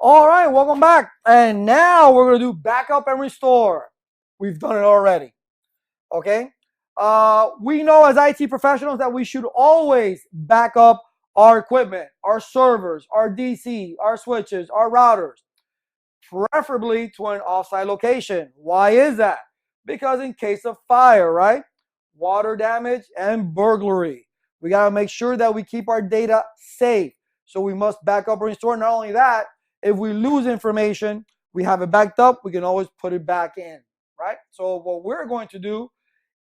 All right, welcome back. And now we're going to do backup and restore. We've done it already. Okay. We know as IT professionals that we should always back up our equipment, our servers, our DC, our switches, our routers, preferably to an offsite location. Why is that? Because in case of fire, right? Water damage and burglary. We got to make sure that we keep our data safe. So we must back up and restore. Not only that, if we lose information, we have it backed up, we can always put it back in, right? So what we're going to do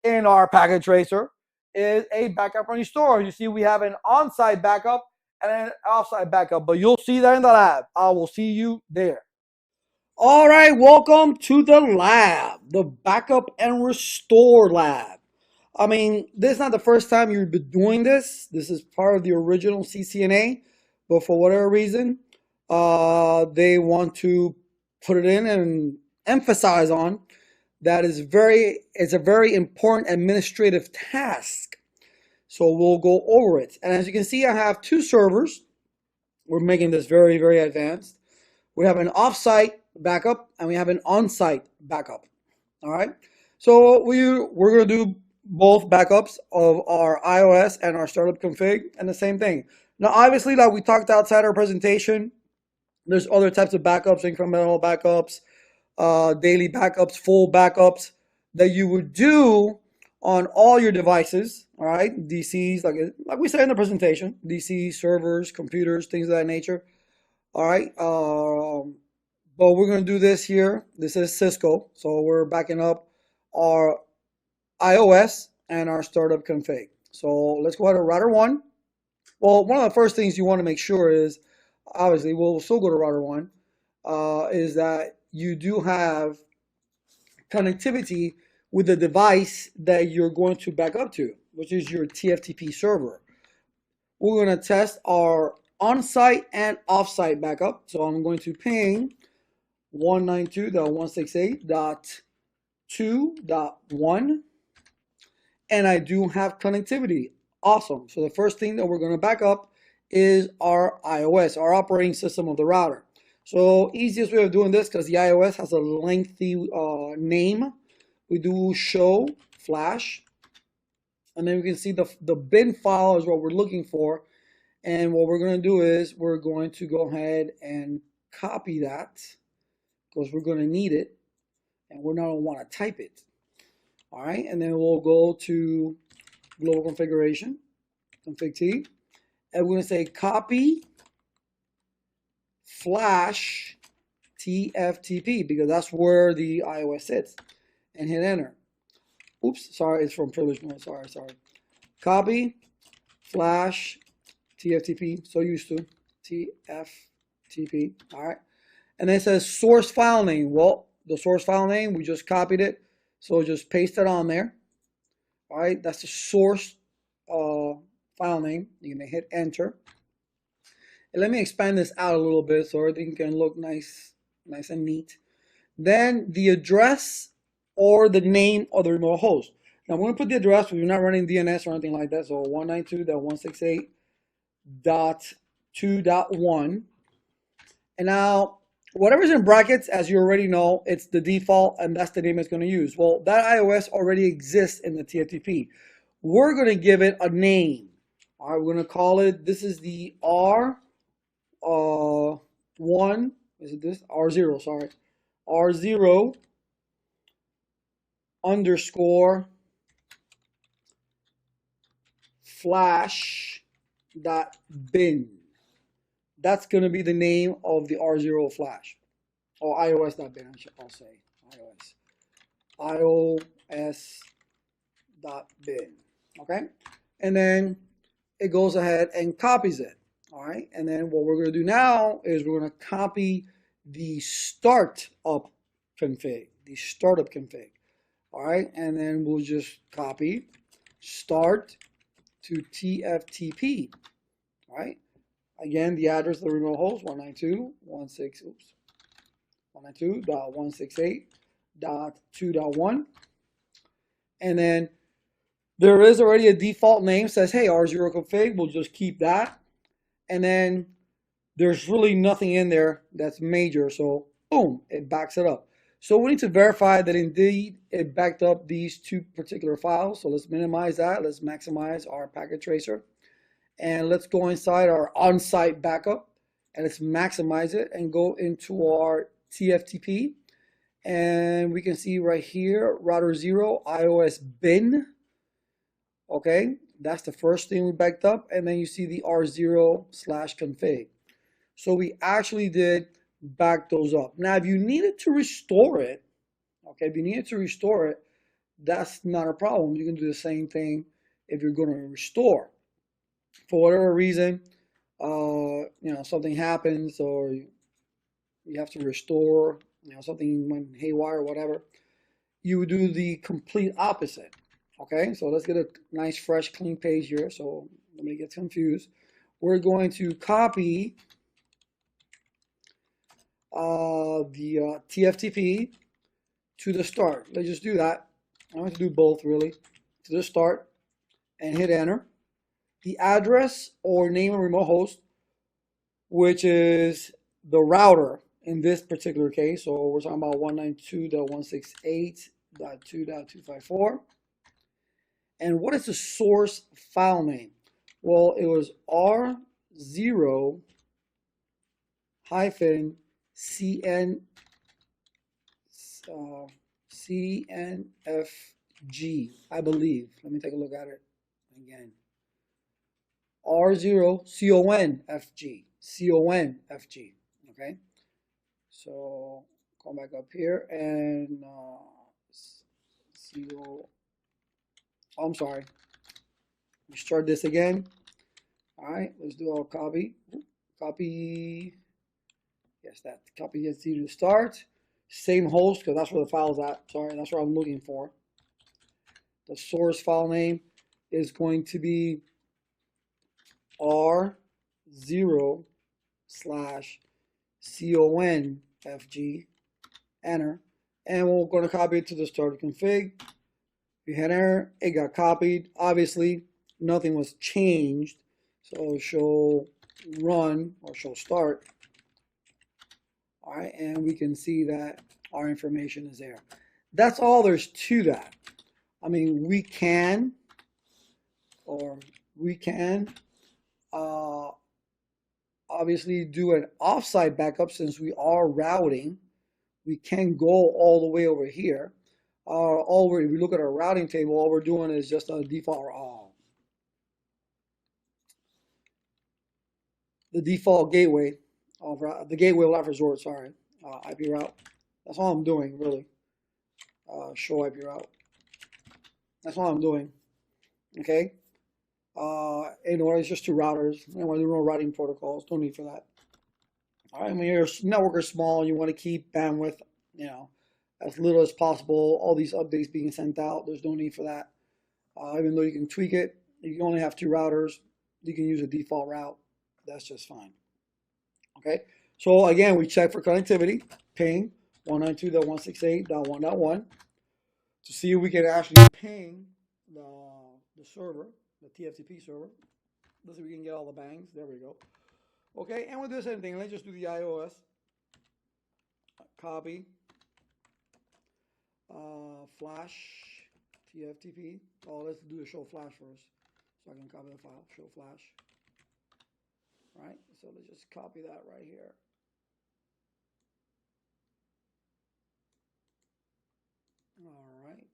in our packet tracer is a backup and restore. You see, we have an on-site backup and an off-site backup, but you'll see that in the lab. I will see you there. All right, welcome to the lab, the backup and restore lab. I mean, this is not the first time you've been doing this. This is part of the original CCNA, but for whatever reason, they want to put it in and emphasize on that it's a very important administrative task. So we'll go over it. And as you can see, I have two servers. We're making this very, very advanced. We have an offsite backup and we have an on-site backup. All right. So we're going to do both backups of our iOS and our startup config and the same thing. Now, obviously, like we talked outside our presentation, there's other types of backups, incremental backups, daily backups, full backups that you would do on all your devices. All right. DCs, like we said in the presentation, DC servers, computers, things of that nature. All right. But we're going to do this here. This is Cisco. So we're backing up our iOS and our startup config. So let's go ahead to router one. Well, one of the first things you want to make sure is, obviously, we'll still go to router one, is that you do have connectivity with the device that you're going to back up to, which is your TFTP server. We're going to test our on-site and off-site backup. So I'm going to ping 192.168.2.1, and I do have connectivity. Awesome. So the first thing that we're going to back up is our iOS, our operating system of the router. So easiest way of doing this, because the iOS has a lengthy name, we do show flash, and then we can see the bin file is what we're looking for. And what we're going to do is we're going to go ahead and copy that, because we're going to need it and we're not going to want to type it. All right, and then we'll go to global configuration, config T, and we're going to say copy flash TFTP, because that's where the iOS sits, and hit enter. Oops, sorry, it's from privilege mode. Sorry. Copy flash TFTP, so used to TFTP. All right, and then it says source file name. Well, the source file name, we just copied it, so just paste it on there. All right, that's the source file name. You're gonna hit enter. And let me expand this out a little bit so everything can look nice and neat. Then the address or the name of the remote host. Now I'm going to put the address. We're not running DNS or anything like that. So 192.168.2.1. And now whatever's in brackets, as you already know, it's the default, and that's the name it's going to use. Well, that iOS already exists in the TFTP. We're going to give it a name. All right, we're going to call it, this is the R1, is it this? R0, sorry. R0 underscore flash dot bin. That's going to be the name of the R0 flash, or iOS dot bin, I'll say iOS dot bin. Okay, and then it goes ahead and copies it. All right, and then what we're going to do now is we're going to copy the startup config, All right, and then we'll just copy start to TFTP. All right, again, the address of the remote host 192.168.2.1, and then there is already a default name, says hey R0 config. We'll just keep that. And then there's really nothing in there that's major. So boom, it backs it up. So we need to verify that indeed it backed up these two particular files. So let's minimize that. Let's maximize our packet tracer. And let's go inside our on-site backup and let's maximize it and go into our TFTP. And we can see right here, router 0, iOS bin. Okay, that's the first thing we backed up. And then you see the R0/config. So we actually did back those up. Now, if you needed to restore it, okay, if you needed to restore it, that's not a problem. You can do the same thing if you're going to restore. For whatever reason, something happens or you have to restore, something went haywire or whatever, you would do the complete opposite. Okay, so let's get a nice, fresh, clean page here so nobody gets confused. We're going to copy the TFTP to the start. Let's just do that. I want to do both really. To the start and hit enter. The address or name of remote host, which is the router in this particular case. So we're talking about 192.168.2.254. And what is the source file name? Well, it was R0 hyphen CNFG, I believe. Let me take a look at it again. R0 CONFG. Okay, so come back up here and I'm sorry. Let's start this again. All right, let's do our copy. Copy. Yes, that copy gets you to start. Same host, because that's where the file's at. Sorry, that's what I'm looking for. The source file name is going to be R0/CONFG, enter, and we're going to copy it to the start config. We hit enter, it got copied. Obviously, nothing was changed, so show run or show start. All right, and we can see that our information is there. That's all there's to that. I mean, we can obviously do an offsite backup since we are routing. We can go all the way over here. If we look at our routing table, all we're doing is just a default, the default gateway of the gateway of last resort. Sorry, IP route. That's all I'm doing really. Show IP route. That's all I'm doing. Okay. It's just two routers. I want to do no routing protocols. No need for that. All right. When your network is small, you want to keep bandwidth, as little as possible. All these updates being sent out, there's no need for that. Even though you can tweak it, you can only have two routers. You can use a default route. That's just fine. Okay. So again, we check for connectivity. Ping 192.168.1.1 to see if we can actually ping the server, the TFTP server. Let's see if we can get all the bangs. There we go. Okay, and we'll do the same thing. Let's just do the iOS. Copy. Flash TFTP. Oh, let's do the show flash first. So I can copy the file. Show flash. All right, so let's just copy that right here. All right.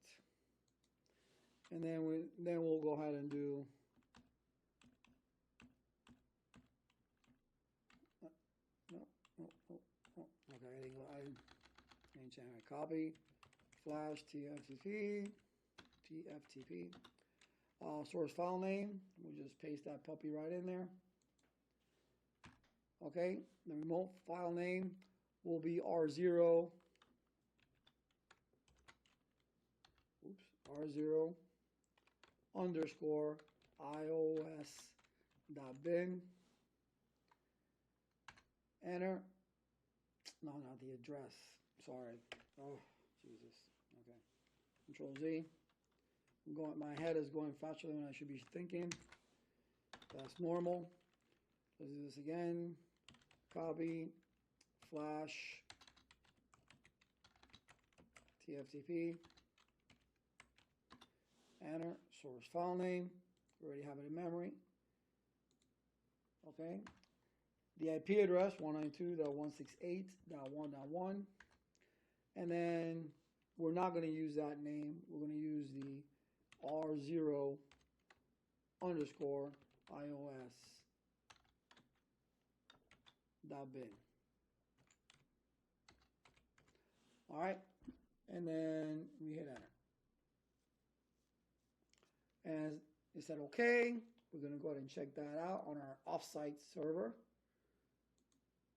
And then we'll go ahead and do okay, I copy flash TFTP source file name. We'll just paste that puppy right in there. Okay, the remote file name will be R0 underscore iOS.bin. Enter. No, not the address. Sorry. Oh, Jesus. Okay. Control Z. My head is going faster than I should be thinking. That's normal. Let's do this again. copy flash TFTP, enter, source file name, we already have it in memory. Okay, the IP address 192.168.1.1, and then we're not going to use that name. We're going to use the R0 underscore iOS dot bin. All right, and then we hit enter. And it said okay. We're going to go ahead and check that out on our offsite server.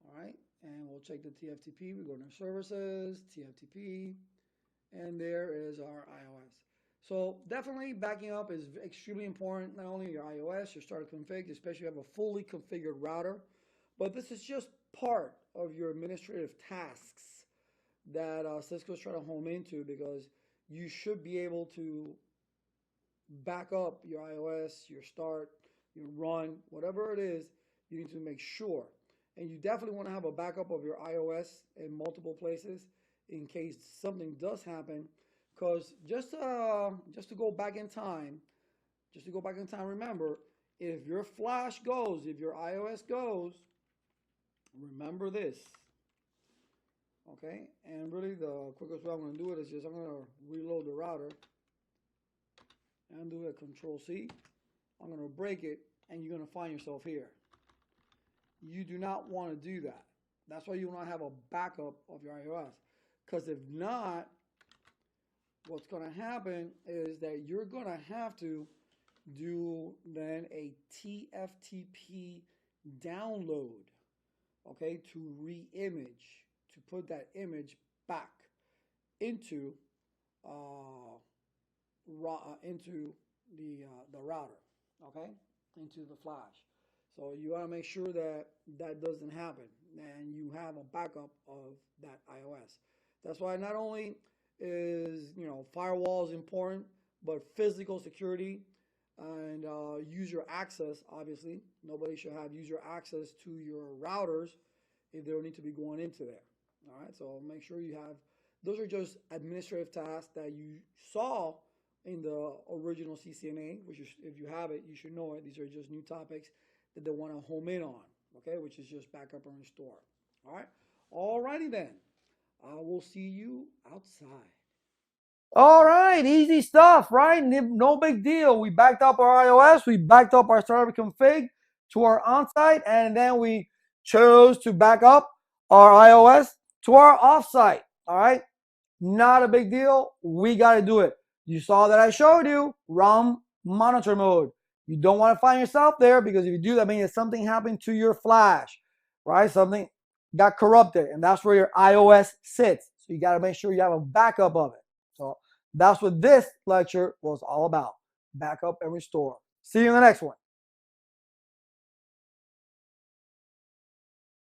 All right, and we'll check the TFTP. We go to services, TFTP, and there is our iOS. So definitely backing up is extremely important, not only your iOS, your starter config, especially if you have a fully configured router, but this is just part of your administrative tasks that Cisco's trying to home into, because you should be able to back up your iOS, your start, your run, whatever it is, you need to make sure. And you definitely want to have a backup of your iOS in multiple places in case something does happen. Because just to go back in time, remember, if your flash goes, if your iOS goes, remember this. Okay, and really the quickest way I'm going to do it is just I'm going to reload the router and do a Control C. I'm going to break it, and you're going to find yourself here. You do not want to do that. That's why you want to have a backup of your iOS. Because if not, what's going to happen is that you're going to have to do then a TFTP download, okay, to re-image, to put that image back into the router, okay, into the flash. So you want to make sure that that doesn't happen, and you have a backup of that iOS. That's why not only is firewall is important, but physical security and user access. Obviously, nobody should have user access to your routers if they don't need to be going into there. All right, so make sure you have. Those are just administrative tasks that you saw in the original CCNA, which is, if you have it, you should know it. These are just new topics that they want to home in on, okay, which is just backup and restore. All right, alrighty then. I will see you outside. All right, easy stuff, right? No big deal. We backed up our iOS, we backed up our startup config to our onsite, and then we chose to back up our iOS to our offsite. All right, not a big deal. We got to do it. You saw that I showed you ROM monitor mode. You don't want to find yourself there, because if you do, that means something happened to your flash, right? Something got corrupted, and that's where your iOS sits. So you got to make sure you have a backup of it. So that's what this lecture was all about. Backup and restore. See you in the next one.